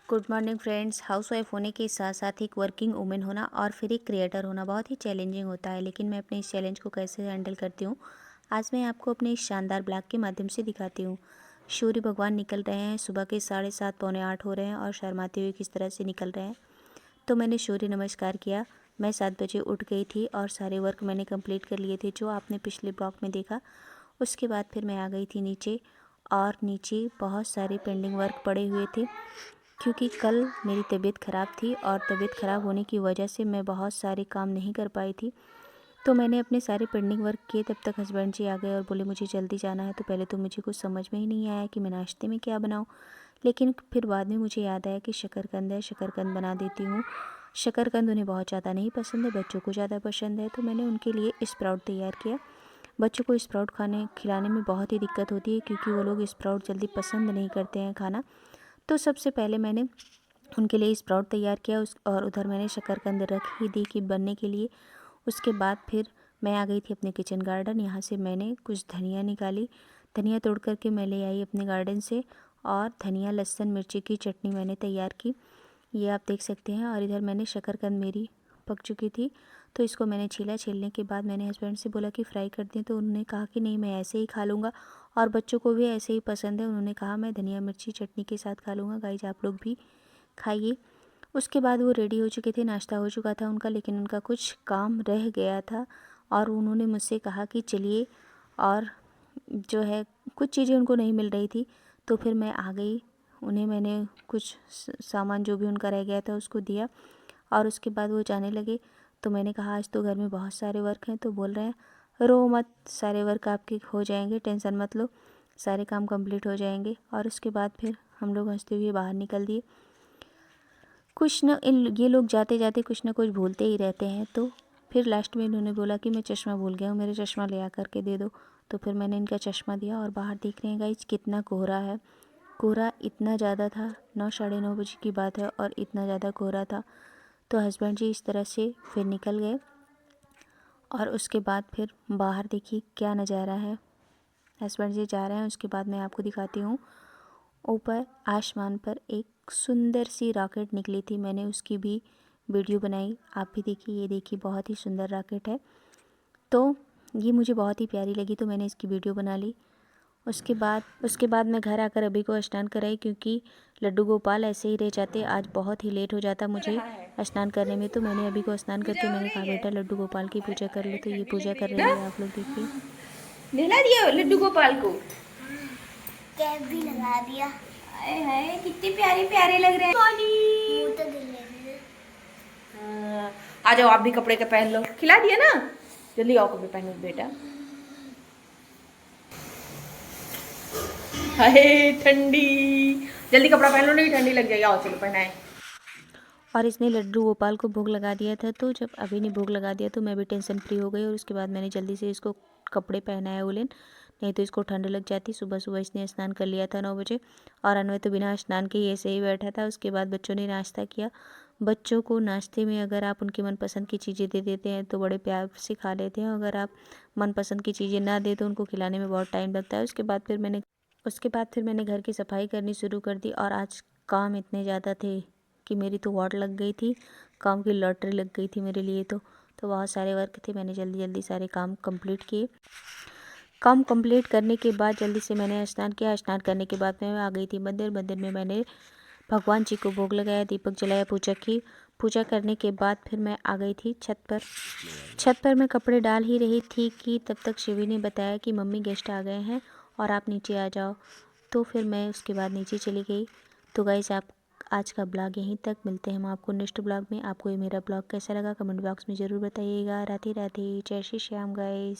Good morning friends. Housewife होने के साथ साथ एक वर्किंग वुमेन होना और फिर एक क्रिएटर होना बहुत ही चैलेंजिंग होता है, लेकिन मैं अपने इस चैलेंज को कैसे हैंडल करती हूँ आज मैं आपको अपने इस शानदार ब्लॉग के माध्यम से दिखाती हूँ। सूर्य भगवान निकल रहे हैं, सुबह के 7:30 पौने 8 हो रहे हैं और शर्माते हुए किस तरह से निकल रहे हैं। तो मैंने सूर्य नमस्कार किया। मैं 7 बजे उठ गई थी और सारे वर्क मैंने कंप्लीट कर लिए थे जो आपने पिछले ब्लॉग में देखा। उसके बाद फिर मैं आ गई थी नीचे, और नीचे बहुत सारे पेंडिंग वर्क पड़े हुए थे क्योंकि कल मेरी तबीयत ख़राब थी और तबीयत ख़राब होने की वजह से मैं बहुत सारे काम नहीं कर पाई थी। तो मैंने अपने सारे पेंडिंग वर्क किए। तब तक हस्बैंड जी आ गए और बोले मुझे जल्दी जाना है। तो पहले तो मुझे कुछ समझ में ही नहीं आया कि मैं नाश्ते में क्या बनाऊं, लेकिन फिर बाद में मुझे याद आया कि शकरकंद है, शकरकंद बना देती हूँ। शकरकंद उन्हें बहुत ज़्यादा नहीं पसंद है, बच्चों को ज़्यादा पसंद है, तो मैंने उनके लिए स्प्राउट तैयार किया। बच्चों को स्प्राउट खिलाने में बहुत ही दिक्कत होती है क्योंकि वो लोग स्प्राउट जल्दी पसंद नहीं करते हैं खाना। तो सबसे पहले मैंने उनके लिए स्प्राउट तैयार किया और उधर मैंने शकरकंद रख ही दी कि बनने के लिए। उसके बाद फिर मैं आ गई थी अपने किचन गार्डन। यहाँ से मैंने कुछ धनिया निकाली, धनिया तोड़ करके मैं ले आई अपने गार्डन से, और धनिया लहसुन मिर्ची की चटनी मैंने तैयार की, ये आप देख सकते हैं। और इधर मैंने शकरकंद मेरी पक चुकी थी तो इसको मैंने छीला। छीलने के बाद मैंने हस्बैंड से बोला कि फ्राई कर दें, तो उन्होंने कहा कि नहीं मैं ऐसे ही खा लूँगा और बच्चों को भी ऐसे ही पसंद है। उन्होंने कहा मैं धनिया मिर्ची चटनी के साथ खा लूँगा। गाइस आप लोग भी खाइए। उसके बाद वो रेडी हो चुके थे, नाश्ता हो चुका था उनका, लेकिन उनका कुछ काम रह गया था और उन्होंने मुझसे कहा कि चलिए, और जो है कुछ चीज़ें उनको नहीं मिल रही थी। तो फिर मैं आ गई, उन्हें मैंने कुछ सामान जो भी उनका रह गया था उसको दिया और उसके बाद वो जाने लगे। तो मैंने कहा आज तो घर में बहुत सारे वर्क हैं। तो बोल रहे हैं रो मत, सारे वर्क आपके हो जाएंगे, टेंशन मत लो, सारे काम कंप्लीट हो जाएंगे। और उसके बाद फिर हम लोग हंसते हुए बाहर निकल दिए। कुछ न ये लोग जाते जाते कुछ ना कुछ भूलते ही रहते हैं। तो फिर लास्ट में इन्होंने बोला कि मैं चश्मा भूल गया हूँ, मेरे चश्मा ले आ करके दे दो। तो फिर मैंने इनका चश्मा दिया और बाहर देख रहे हैं गाइस कितना कोहरा है। कोहरा इतना ज़्यादा था, 9 साढ़े 9 बजे की बात है और इतना ज़्यादा कोहरा था। तो हस्बैंड जी इस तरह से फिर निकल गए और उसके बाद फिर बाहर देखिए क्या नज़ारा है। हस्बैंड जी जा रहे हैं, उसके बाद मैं आपको दिखाती हूँ। ऊपर आसमान पर एक सुंदर सी रॉकेट निकली थी, मैंने उसकी भी वीडियो बनाई, आप भी देखिए। ये देखिए बहुत ही सुंदर रॉकेट है, तो ये मुझे बहुत ही प्यारी लगी तो मैंने इसकी वीडियो बना ली। उसके बाद मैं घर आकर अभी को स्नान कराई क्योंकि लड्डू गोपाल ऐसे ही रह जाते, आज बहुत ही लेट हो जाता मुझे स्नान करने में। तो मैंने अभी को स्नान करके मैंने कहा बेटा लड्डू गोपाल की पूजा कर लो, तो ये पूजा कर रही है, आप लोग देखिए। नहला दिया लड्डू गोपाल को, कैप भी लगा दिया। हाय हाय कितने प्यारे प्यारे लग रहे हैं। मुंह तो धुल लेने। हाँ, आ जाओ आप भी कपड़े का पहन लो, खिला दिया ना, जल्दी आओ कपड़े पहनो बेटा। हाय ठंडी, जल्दी कपड़ा पहन लो नहीं ठंडी लग जाएगी। आओ चलो पहनाए। और इसने लड्डू गोपाल को भोग लगा दिया था, तो जब अभी ने भोग लगा दिया तो मैं भी टेंशन फ्री हो गई। और उसके बाद मैंने जल्दी से इसको कपड़े पहनाए उलेन, नहीं तो इसको ठंड लग जाती। सुबह सुबह इसने स्नान कर लिया था 9 बजे, और अनवय तो बिना स्नान के ही ऐसे ही बैठा था। उसके बाद बच्चों ने नाश्ता किया। बच्चों को नाश्ते में अगर आप उनकी मनपसंद की चीज़ें दे देते हैं तो बड़े प्यार से खा लेते हैं, अगर आप मनपसंद की चीज़ें ना दें तो उनको खिलाने में बहुत टाइम लगता है। उसके बाद फिर मैंने घर की सफाई करनी शुरू कर दी, और आज काम इतने ज़्यादा थे कि मेरी तो वाट लग गई थी, काम की लॉटरी लग गई थी मेरे लिए। तो बहुत सारे वर्क थे, मैंने जल्दी जल्दी सारे काम कंप्लीट किए। काम कंप्लीट करने के बाद जल्दी से मैंने स्नान किया। स्नान करने के बाद मैं आ गई थी मंदिर। मंदिर में मैंने भगवान जी को भोग लगाया, दीपक जलाया, पूजा की। पूजा करने के बाद फिर मैं आ गई थी छत पर। छत पर मैं कपड़े डाल ही रही थी कि तब तक शिवी ने बताया कि मम्मी गेस्ट आ गए हैं और आप नीचे आ जाओ। तो फिर मैं उसके बाद नीचे चली गई। तो गाइस आप आज का ब्लॉग यहीं तक, मिलते हैं हम आपको नेक्स्ट ब्लॉग में। आपको ये मेरा ब्लॉग कैसा लगा कमेंट बॉक्स में ज़रूर बताइएगा। राधे राधे, जय श्री श्याम गाइस।